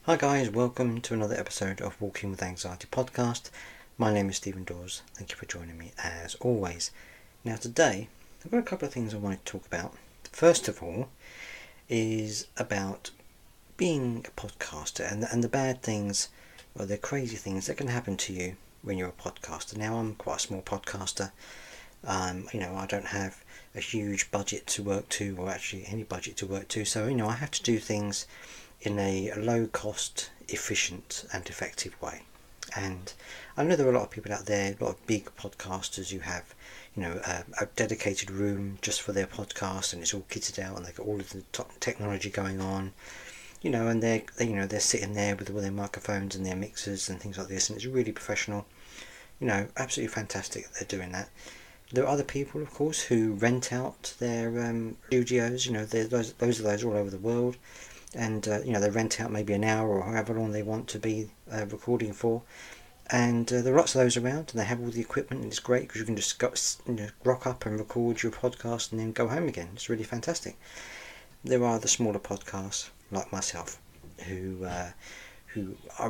Hi guys, welcome to another episode of Walking with Anxiety podcast. My name is Stephen Dawes. Thank you for joining me as always. Now today, I've got a couple of things I want to talk about. First of all is about being a podcaster and the bad things, or the crazy things that can happen to you when you're a podcaster. Now I'm quite a small podcaster. I don't have a huge budget to work to, or actually any budget to work to, so I have to do things in a low cost, efficient and effective way. And I know there are a lot of people out there, a lot of big podcasters who have a dedicated room just for their podcast, and it's all kitted out and they've got all of the top technology going on, and they're sitting there with all their microphones and their mixers and things like this, and it's really professional, absolutely fantastic that they're doing that. There are other people, of course, who rent out their studios. There's those all over the world, and they rent out maybe an hour or however long they want to be recording for, and there are lots of those around, and they have all the equipment, and it's great because you can just rock up and record your podcast and then go home again. It's really fantastic. There are the smaller podcasts like myself who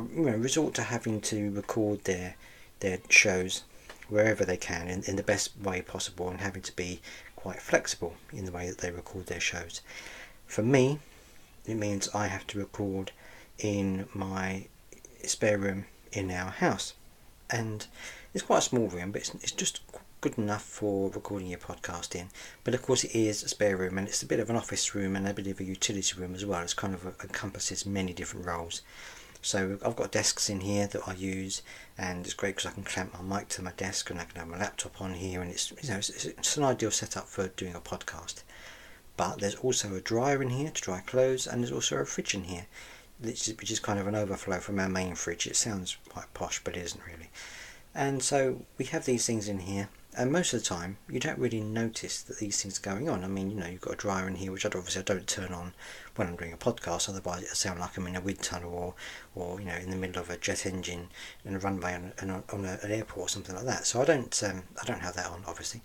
resort to having to record their shows wherever they can in the best way possible, and having to be quite flexible in the way that they record their shows. For me, it means I have to record in my spare room in our house, and it's quite a small room, but it's just good enough for recording your podcast in. But of course it is a spare room, and it's a bit of an office room and a bit of a utility room as well. It's kind of encompasses many different roles. So I've got desks in here that I use, and it's great because I can clamp my mic to my desk and I can have my laptop on here, and it's an ideal setup for doing a podcast. But there's also a dryer in here to dry clothes, and there's also a fridge in here, which is kind of an overflow from our main fridge. It sounds quite posh, but it isn't really. And so we have these things in here, and most of the time you don't really notice that these things are going on. I mean, you've got a dryer in here, which I don't turn on when I'm doing a podcast, otherwise it'll sound like I'm in a wind tunnel or in the middle of a jet engine in a runway on an airport or something like that. So I don't have that on, obviously.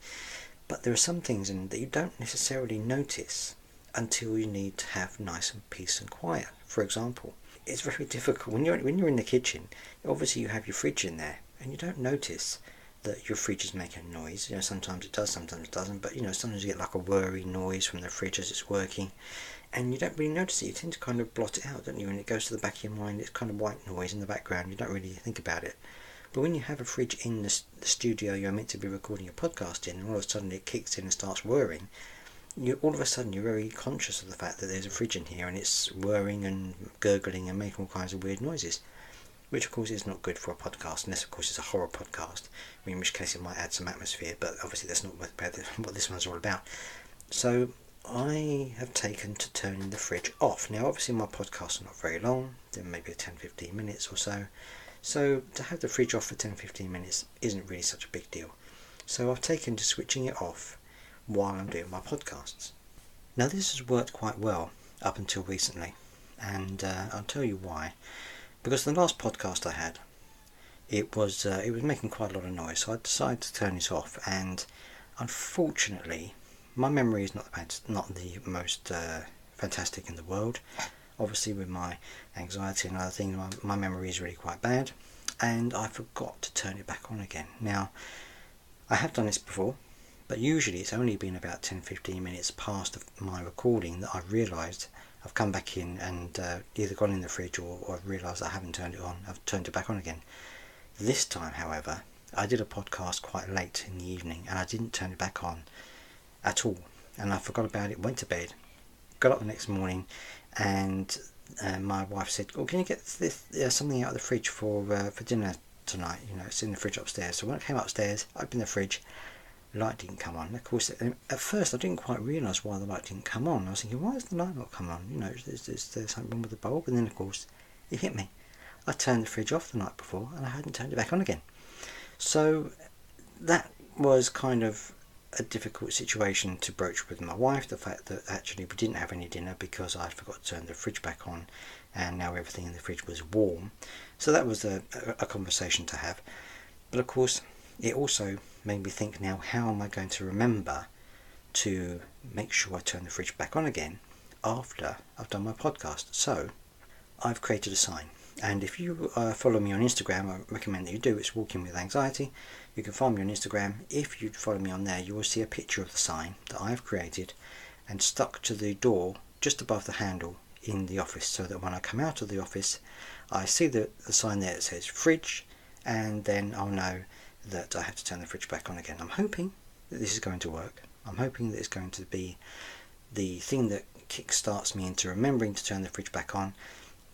But there are some things in that you don't necessarily notice until you need to have nice and peace and quiet. For example, it's very difficult when you're in the kitchen. Obviously you have your fridge in there, and you don't notice that your fridge is making noise. Sometimes it does, sometimes it doesn't, but sometimes you get like a whirry noise from the fridge as it's working, and you don't really notice it. You tend to kind of blot it out, don't you? When it goes to the back of your mind, it's kind of white noise in the background. You don't really think about it. But when you have a fridge in the studio you're meant to be recording your podcast in, and all of a sudden it kicks in and starts whirring, all of a sudden you're very conscious of the fact that there's a fridge in here, and it's whirring and gurgling and making all kinds of weird noises, which of course is not good for a podcast, unless of course it's a horror podcast, in which case it might add some atmosphere, but obviously that's not what this one's all about. So I have taken to turning the fridge off. Now obviously my podcasts are not very long, they're maybe 10-15 minutes or so, so to have the fridge off for 10-15 minutes isn't really such a big deal. So I've taken to switching it off while I'm doing my podcasts. Now this has worked quite well up until recently, and I'll tell you why. Because the last podcast I had, it was making quite a lot of noise, so I decided to turn it off, and unfortunately my memory is not the most fantastic in the world. Obviously with my anxiety and other things, my memory is really quite bad, and I forgot to turn it back on again. Now I have done this before, but usually it's only been about 10-15 minutes past my recording that I've realised I've come back in and either gone in the fridge or I've realised I haven't turned it on. I've turned it back on again. This time, however, I did a podcast quite late in the evening, and I didn't turn it back on at all, and I forgot about it, went to bed, got up the next morning, and my wife said, "Oh, can you get this something out of the fridge for dinner tonight? It's in the fridge upstairs." So when I came upstairs, I opened the fridge, light didn't come on. Of course, at first I didn't quite realise why the light didn't come on. I was thinking, why has the light not come on? Is there something wrong with the bulb? And then of course it hit me. I turned the fridge off the night before and I hadn't turned it back on again. So that was kind of a difficult situation to broach with my wife, the fact that actually we didn't have any dinner because I forgot to turn the fridge back on, and now everything in the fridge was warm. So that was a conversation to have. But of course it also made me think, now how am I going to remember to make sure I turn the fridge back on again after I've done my podcast? So I've created a sign. And if you follow me on Instagram, I recommend that you do. It's Walking with Anxiety. You can find me on Instagram. If you follow me on there, you will see a picture of the sign that I've created and stuck to the door just above the handle in the office, so that when I come out of the office, I see the sign there that says fridge, and then I'll know that I have to turn the fridge back on again. I'm hoping that this is going to work. I'm hoping that it's going to be the thing that kick-starts me into remembering to turn the fridge back on.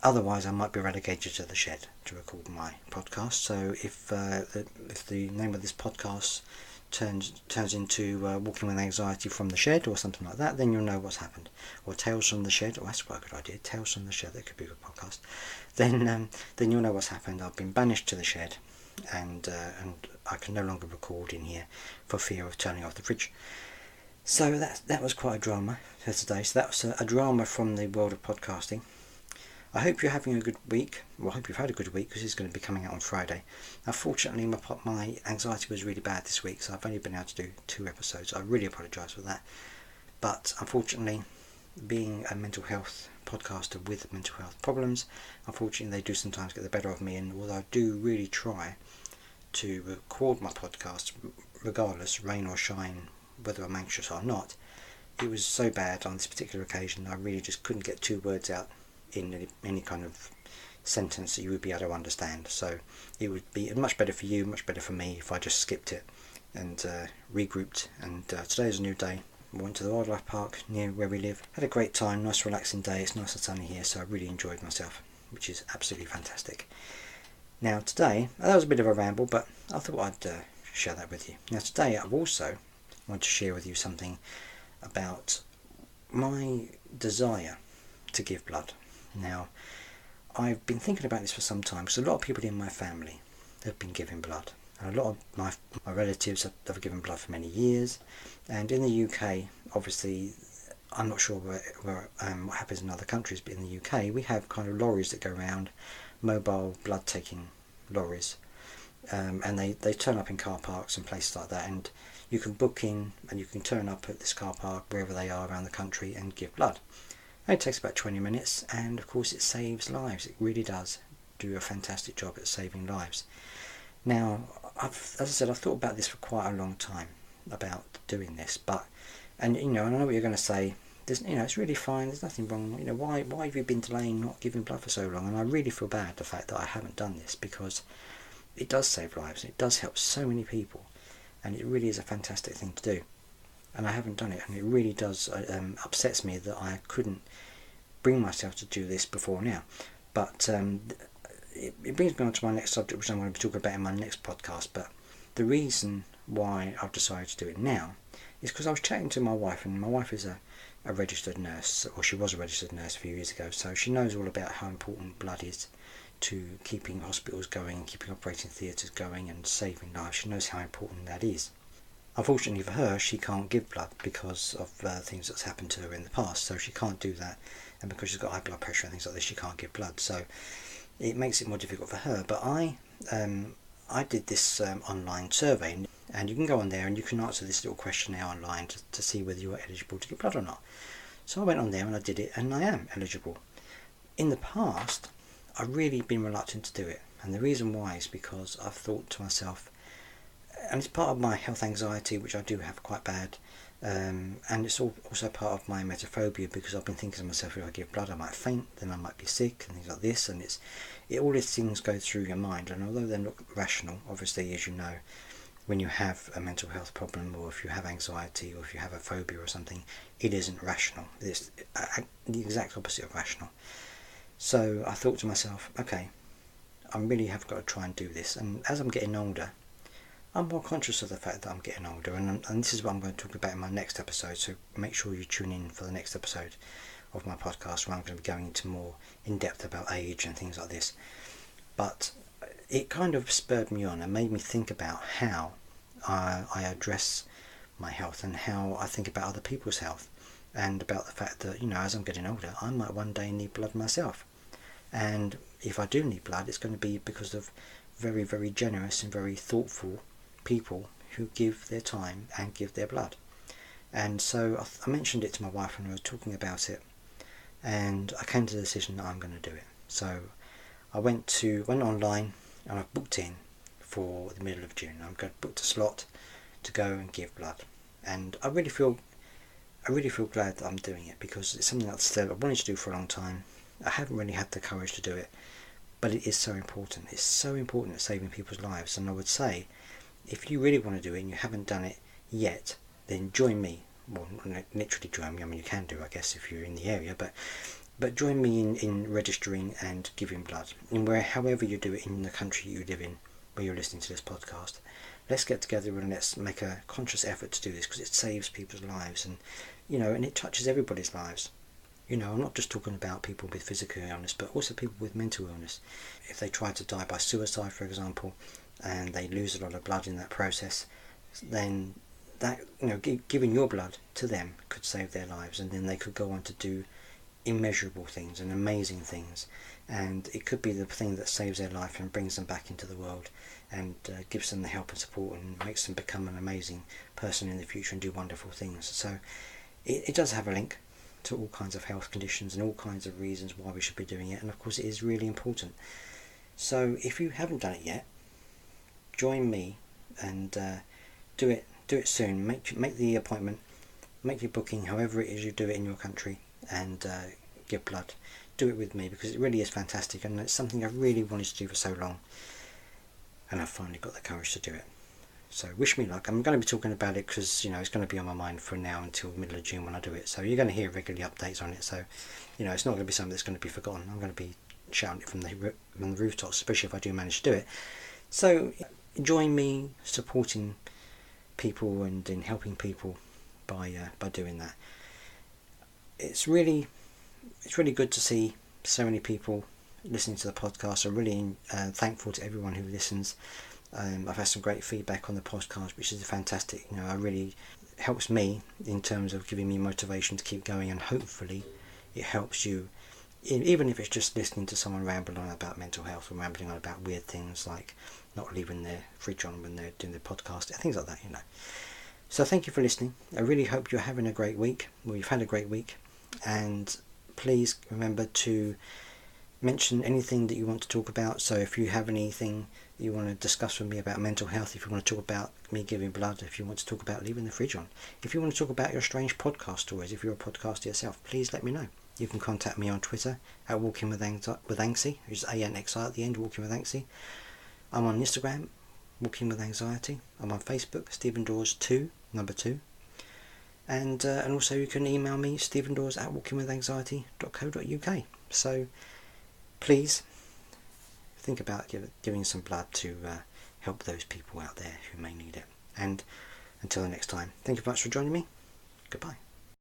Otherwise, I might be relegated to the shed to record my podcast. So if the name of this podcast turns into Walking with Anxiety from the Shed or something like that, then you'll know what's happened. Or Tales from the Shed. Oh, that's quite a good idea. Tales from the Shed. That could be a good podcast. Then you'll know what's happened. I've been banished to the shed, and I can no longer record in here for fear of turning off the fridge. So that was quite a drama for today. So that was a drama from the world of podcasting. I hope you're having a good week. Well, I hope you've had a good week, because it's going to be coming out on Friday. Unfortunately, my anxiety was really bad this week, so I've only been able to do 2 episodes. I really apologise for that. But unfortunately, being a mental health podcaster with mental health problems, unfortunately they do sometimes get the better of me, and although I do really try to record my podcast regardless, rain or shine, whether I'm anxious or not, it was so bad on this particular occasion I really just couldn't get 2 words out in any kind of sentence that you would be able to understand. So it would be much better for you, much better for me, if I just skipped it and regrouped. And today's a new day. I went to the wildlife park near where we live. Had a great time, nice relaxing day. It's nice and sunny here, so I really enjoyed myself, which is absolutely fantastic. Now today, that was a bit of a ramble, but I thought I'd share that with you. Now today I've also wanted to share with you something about my desire to give blood. Now, I've been thinking about this for some time, because a lot of people in my family have been giving blood. And a lot of my relatives have given blood for many years. And in the UK, obviously, I'm not sure what happens in other countries, but in the UK, we have kind of lorries that go around, mobile blood-taking lorries. And they turn up in car parks and places like that. And you can book in, and you can turn up at this car park, wherever they are around the country, and give blood. It takes about 20 minutes, and of course it saves lives. It really does do a fantastic job at saving lives. Now, as I said, I've thought about this for quite a long time, about doing this, and I know what you're going to say. It's really fine. There's nothing wrong. Why have you been delaying not giving blood for so long? And I really feel bad the fact that I haven't done this, because it does save lives. It does help so many people, and it really is a fantastic thing to do. And I haven't done it, and it really does upsets me that I couldn't bring myself to do this before now. But it brings me on to my next subject, which I'm going to be talking about in my next podcast. But the reason why I've decided to do it now is because I was chatting to my wife, and my wife is a registered nurse, or she was a registered nurse a few years ago, so she knows all about how important blood is to keeping hospitals going, keeping operating theatres going, and saving lives. She knows how important that is. Unfortunately for her, she can't give blood because of things that's happened to her in the past, so she can't do that, and because she's got high blood pressure and things like this, she can't give blood, so it makes it more difficult for her. But I did this online survey, and you can go on there and you can answer this little questionnaire online to see whether you are eligible to give blood or not. So I went on there and I did it, and I am eligible. In the past, I've really been reluctant to do it, and the reason why is because I've thought to myself, and it's part of my health anxiety, which I do have quite bad, and it's also part of my emetophobia, because I've been thinking to myself, if I give blood I might faint, then I might be sick, and things like this, and all these things go through your mind, and although they're not rational, obviously, as you know, when you have a mental health problem, or if you have anxiety, or if you have a phobia or something, it isn't rational. It's the exact opposite of rational. So I thought to myself, okay, I really have got to try and do this, and as I'm getting older, I'm more conscious of the fact that I'm getting older, and this is what I'm going to talk about in my next episode, so make sure you tune in for the next episode of my podcast, where I'm going to be going into more in depth about age and things like this. But it kind of spurred me on and made me think about how I address my health, and how I think about other people's health, and about the fact that, as I'm getting older, I might one day need blood myself. And if I do need blood, it's going to be because of very, very generous and very thoughtful people who give their time and give their blood. And so I mentioned it to my wife when we were talking about it, and I came to the decision that I'm going to do it. So I went online and I've booked in for the middle of June. I'm going to book a slot to go and give blood, and I really feel glad that I'm doing it, because it's something that I wanted to do for a long time. I haven't really had the courage to do it, but it is so important. It's so important at saving people's lives, and I would say, if you really want to do it and you haven't done it yet, then join me. Well, literally join me. I mean, you can do, I guess, if you're in the area, but join me in registering and giving blood, in however you do it in the country you live in, where you're listening to this podcast. Let's get together and let's make a conscious effort to do this, because it saves people's lives, and and it touches everybody's lives. I'm not just talking about people with physical illness, but also people with mental illness. If they try to die by suicide, for example, and they lose a lot of blood in that process, then that giving your blood to them could save their lives, and then they could go on to do immeasurable things and amazing things, and it could be the thing that saves their life and brings them back into the world, and gives them the help and support and makes them become an amazing person in the future and do wonderful things. So it does have a link to all kinds of health conditions and all kinds of reasons why we should be doing it, and of course it is really important. So if you haven't done it yet, join me and do it soon. Make the appointment, make your booking, however it is you do it in your country, and give blood. Do it with me, because it really is fantastic, and it's something I've really wanted to do for so long, and I've finally got the courage to do it. So wish me luck. I'm going to be talking about it because it's going to be on my mind from now until the middle of June when I do it. So you're going to hear regularly updates on it. So it's not going to be something that's going to be forgotten. I'm going to be shouting it from the rooftops, especially if I do manage to do it. So join me supporting people and in helping people by doing that. It's really good to see so many people listening to the podcast. I'm really thankful to everyone who listens. I've had some great feedback on the podcast, which is fantastic. It really helps me in terms of giving me motivation to keep going, and hopefully it helps you, even if it's just listening to someone rambling on about mental health or rambling on about weird things like not leaving their fridge on when they're doing the podcast, things like that. So thank you for listening. I really hope you're having a great week. Well, you've had a great week, and please remember to mention anything that you want to talk about. So if you have anything you want to discuss with me about mental health, if you want to talk about me giving blood, if you want to talk about leaving the fridge on, if you want to talk about your strange podcast stories, if you're a podcaster yourself, please let me know. You can contact me on Twitter at Walking with Anxie, which is ANXI at the end, Walking with Anxie. I'm on Instagram, Walking with Anxiety. I'm on Facebook, Stephen Dawes 2, number 2. And also you can email me, stephendawes@walkingwithanxiety.co.uk. So please think about giving some blood to help those people out there who may need it. And until the next time, thank you very much for joining me. Goodbye.